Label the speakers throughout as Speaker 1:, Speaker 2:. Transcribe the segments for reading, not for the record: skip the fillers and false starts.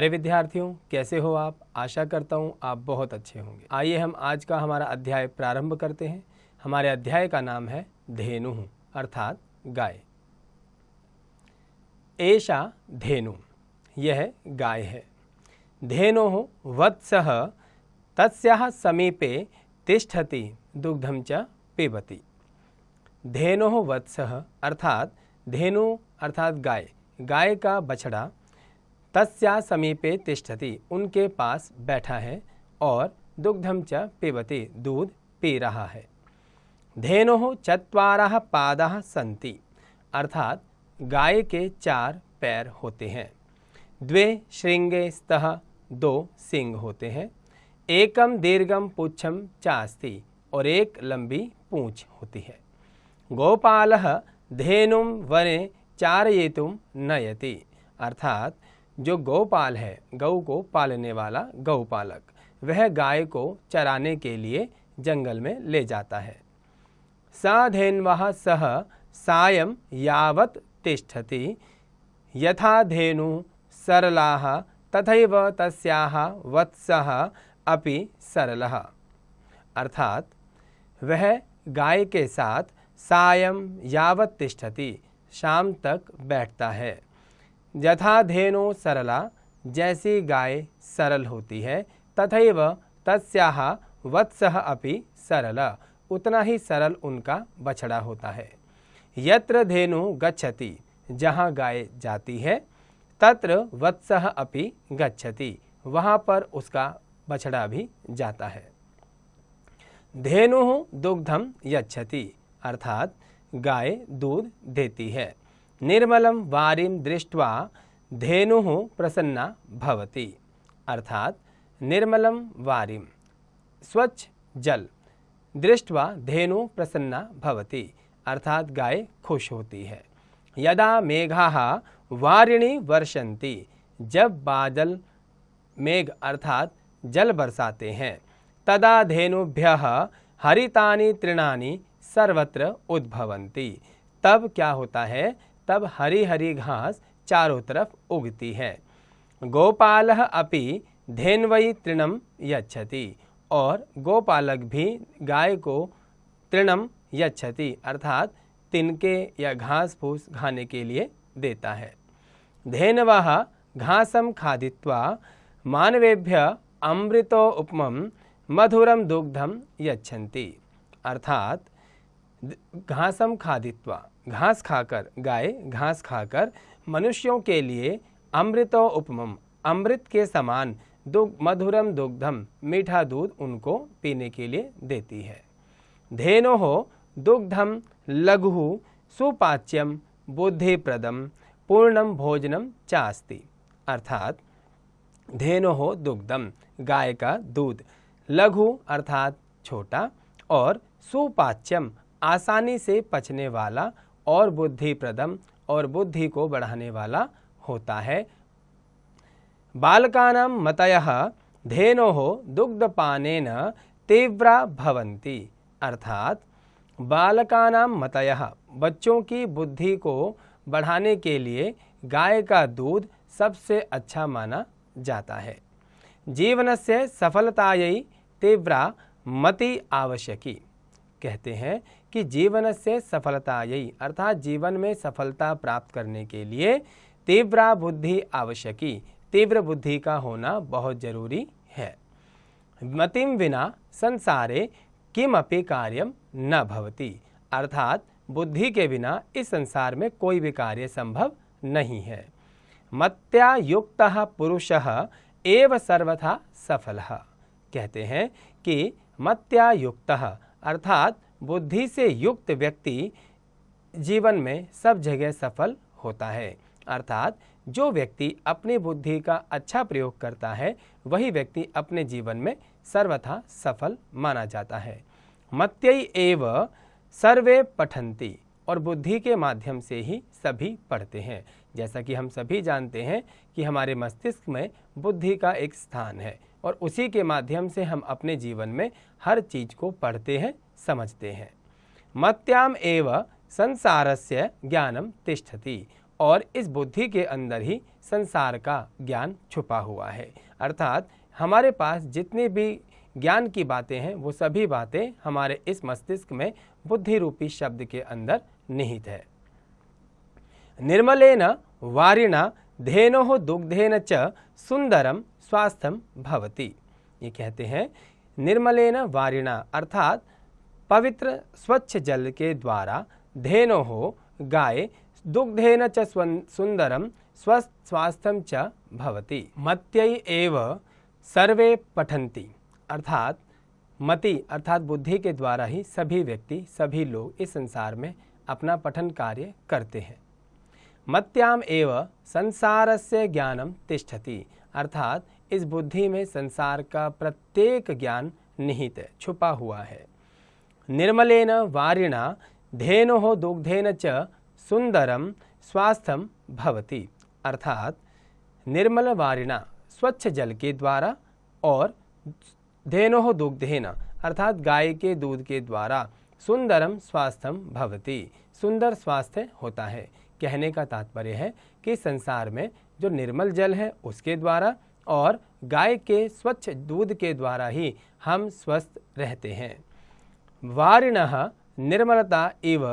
Speaker 1: प्यारे विद्यार्थियों, कैसे हो आप? आशा करता हूँ आप बहुत अच्छे होंगे। आइए हम आज का हमारा अध्याय प्रारंभ करते हैं। हमारे अध्याय का नाम है धेनु अर्थात गाय। एषा धेनु, यह गाय है। धेनोः वत्सः तस्याः समीपे तिष्ठति दुग्धं च पिबति। धेनोः वत्सः अर्थात धेनु अर्थात गाय, गाय का बछड़ा तस्या समीपे तिष्ठति उनके पास बैठा है और दुग्धम च पिबति दूध पी रहा है। धेनोः चत्वारः पादाः सन्ति अर्थात गाय के 4 पैर होते हैं। द्वे श्रृंगे स्तः, 2 सींग होते हैं। एकम दीर्घम पुच्छम चास्ति और एक लंबी पूंछ होती है। गोपालः धेनुं वने चारयितुं नयति अर्थात जो गौपाल है, गौ को पालने वाला गौपालक, वह गाय को चराने के लिए जंगल में ले जाता है। स धेन्वः सह सायं यावत् तिष्ठति यथा धेनु सरलाः तथैव तस्याः वत्सः अपि सरलः अर्थात वह गाय के साथ सायं यावत् तिष्ठति शाम तक बैठता है। यथा धेनु सरला, जैसी गाय सरल होती है, तथैव तस्याः वत्सः अपि सरल, उतना ही सरल उनका बछड़ा होता है। यत्र धेनु गच्छति, जहाँ गाय जाती है, तत्र वत्सः अपि गच्छति, वहाँ पर उसका बछड़ा भी जाता है। धेनुः दुग्धं यच्छति अर्थात गाय दूध देती है। निर्मलं वारिं दृष्ट्वा धेनुः प्रसन्ना भवति अर्थात निर्मलं वारिं स्वच्छ जल दृष्ट्वा धेनु प्रसन्ना भवति अर्थात गाय खुश होती है। यदा मेघाः वारिणि वर्षन्ति, जब बादल मेघ अर्थात जल बरसाते हैं, तदा धेनुभ्यः हरितानि तृणानि सर्वत्र उद्भवन्ति, तब क्या होता है, तब हरी हरी घास चारों तरफ उगती है। गोपालः अपि धेन्वै तृणं यच्छति और गोपालक भी गाय को तृणं यच्छति अर्थात तिनके या घास फूस खाने के लिए देता है। धेनवः घासं खादित्वा मानवेभ्यः अमृतो उपमं मधुरं दुग्धं यच्छन्ति अर्थात घासम खादित्वा, घास खाकर, गाय घास खाकर मनुष्यों के लिए अमृतो उपमम अमृत के समान मधुरम दुग्धम मीठा दूध उनको पीने के लिए देती है। धेनोः दुग्धम लघुः सुपाच्यम बुद्धिप्रदम पूर्णम भोजनम चास्ति अर्थात धेनोः दुग्धम गाय का दूध, लघु अर्थात छोटा, और सुपाच्यम आसानी से पचने वाला, और बुद्धिप्रदम और बुद्धि को बढ़ाने वाला होता है। बालकानां मतयः धेनोः दुग्धपानेन तीव्रा भवन्ति अर्थात बालकानां मतयः बच्चों की बुद्धि को बढ़ाने के लिए गाय का दूध सबसे अच्छा माना जाता है। जीवनस्य सफलतायै तीव्रा मति आवश्यकी, कहते हैं कि जीवन से सफलतायै अर्थात जीवन में सफलता प्राप्त करने के लिए तीव्रा बुद्धि आवश्यकी, तीव्र बुद्धि का होना बहुत जरूरी है। मतिं विना संसारे किमपि कार्यम न भवति अर्थात बुद्धि के बिना इस संसार में कोई भी कार्य संभव नहीं है। मत्या युक्तः पुरुषः एव सर्वथा सफलः, कहते हैं कि मत्या युक्तः अर्थात बुद्धि से युक्त व्यक्ति जीवन में सब जगह सफल होता है अर्थात जो व्यक्ति अपनी बुद्धि का अच्छा प्रयोग करता है वही व्यक्ति अपने जीवन में सर्वथा सफल माना जाता है। मत्यै एव सर्वे पठन्ति और बुद्धि के माध्यम से ही सभी पढ़ते हैं। जैसा कि हम सभी जानते हैं कि हमारे मस्तिष्क में बुद्धि का एक स्थान है और उसी के माध्यम से हम अपने जीवन में हर चीज को पढ़ते हैं, समझते हैं। मत्याम एव संसारस्य ज्ञानम तिष्ठति और इस बुद्धि के अंदर ही संसार का ज्ञान छुपा हुआ है। अर्थात हमारे पास जितनी भी ज्ञान की बातें हैं वो सभी बातें हमारे इस मस्तिष्क में बुद्धि रूपी शब्द के अंदर निहित है। निर्मलेन वारिणा धेनोः दुग्धेन च सुंदरम स्वास्थ्यम भवति। ये कहते हैं निर्मलेन वारिणा अर्थात पवित्र स्वच्छ जल के द्वारा धेनोः गाय दुग्धेन च सुंदरम स्वस्थ स्वास्थ्यम च भवति। मत्यै एव सर्वे पठन्ति अर्थात मति अर्थात बुद्धि के द्वारा ही सभी व्यक्ति सभी लोग इस संसार में अपना पठन कार्य करते हैं। मत्याम एव संसारस्य ज्ञानम तिष्ठति अर्थात इस बुद्धि में संसार का प्रत्येक ज्ञान निहित है, छुपा हुआ है। निर्मलेन वारिणा धेनोः दुग्धेन च सुंदरम स्वास्थ्यम भवति अर्थात निर्मल वारिणा स्वच्छ जल के द्वारा और धेनोः दुग्धेन अर्थात गाय के दूध के द्वारा सुंदरम स्वास्थ्यम भवति सुंदर स्वास्थ्य होता है। कहने का तात्पर्य है कि संसार में जो निर्मल जल है उसके द्वारा और गाय के स्वच्छ दूध के द्वारा ही हम स्वस्थ रहते हैं। वारिणः निर्मलता इव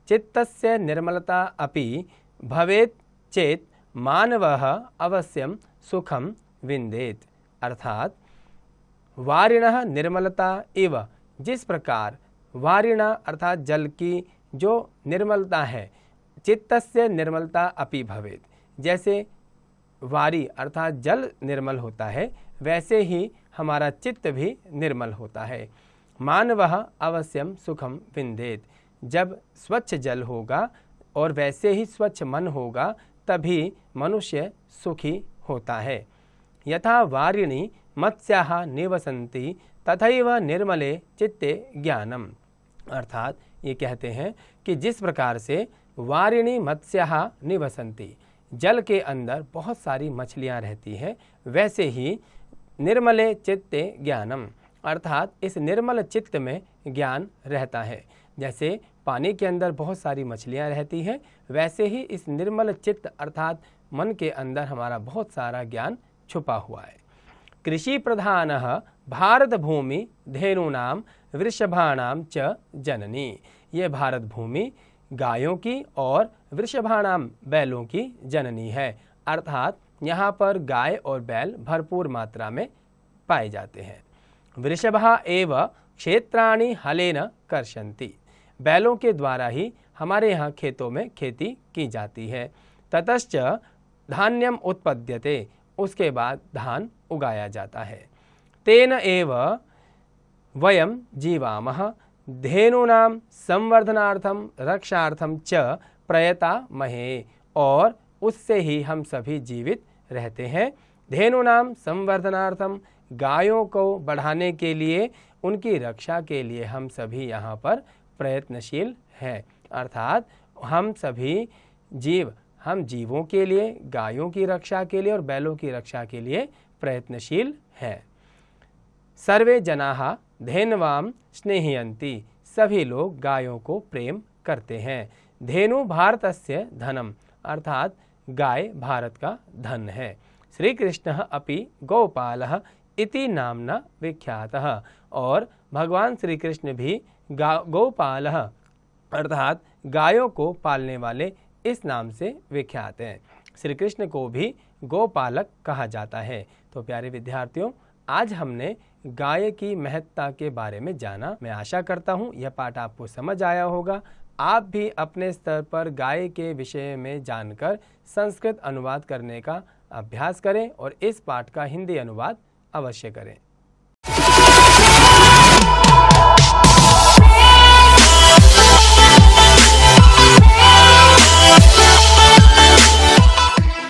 Speaker 1: चित्तस्य निर्मलता अपि भवेत् चेत् मानवः अवश्यम सुखम विंदेत अर्थात वारिणः निर्मलता इव जिस प्रकार वारिणा अर्थात जल की जो निर्मलता है चित्तस्य निर्मलता अपि भवेत् जैसे वारी अर्थात जल निर्मल होता है वैसे ही हमारा चित्त भी निर्मल होता है। मानवः अवश्यम सुखम विंदेत जब स्वच्छ जल होगा और वैसे ही स्वच्छ मन होगा तभी मनुष्य सुखी होता है। यथा वारिणी मत्स्याः निवसन्ति तथैव निर्मले चित्ते ज्ञानम अर्थात ये कहते हैं कि जिस प्रकार से वारिणी मत्स्याः निवसन्ति जल के अंदर बहुत सारी मछलियां रहती हैं वैसे ही निर्मले चित्ते ज्ञानम अर्थात इस निर्मल चित्त में ज्ञान रहता है। जैसे पानी के अंदर बहुत सारी मछलियां रहती हैं वैसे ही इस निर्मल चित्त अर्थात मन के अंदर हमारा बहुत सारा ज्ञान छुपा हुआ है। कृषि प्रधानः भारत भूमि धेनूनाम वृषभाणाम च जननी ये भारत भूमि गायों की और वृषभाणाम बैलों की जननी है अर्थात यहाँ पर गाय और बैल भरपूर मात्रा में पाए जाते हैं। वृषभा एव क्षेत्राणि हलेन कर्षन्ति बैलों के द्वारा ही हमारे यहाँ खेतों में खेती की जाती है। ततश्च धान्यम उत्पद्यते उसके बाद धान उगाया जाता है। तेन एव वयम जीवामः धेनूनां संवर्धनार्थम रक्षार्थम च प्रयतामहे और उससे ही हम सभी जीवित रहते हैं। धेनूनां संवर्धनार्थम गायों को बढ़ाने के लिए उनकी रक्षा के लिए हम सभी यहाँ पर प्रयत्नशील हैं अर्थात हम सभी हम जीवों के लिए गायों की रक्षा के लिए और बैलों की रक्षा के लिए प्रयत्नशील हैं। सर्वे जनाः धेनवाम स्नेहयन्ति सभी लोग गायों को प्रेम करते हैं। धेनु भारतस्य धनम अर्थात गाय भारत का धन है। श्री कृष्ण अपि गौपालः इति नामना विख्यातः और भगवान श्री कृष्ण भी गौपालः अर्थात गायों को पालने वाले इस नाम से विख्यात हैं। श्री कृष्ण को भी गौपालक कहा जाता है। तो प्यारे विद्यार्थियों आज हमने गाय की महत्ता के बारे में जाना। मैं आशा करता हूँ यह पाठ आपको समझ आया होगा। आप भी अपने स्तर पर गाय के विषय में जानकर संस्कृत अनुवाद करने का अभ्यास करें और इस पाठ का हिंदी अनुवाद अवश्य करें।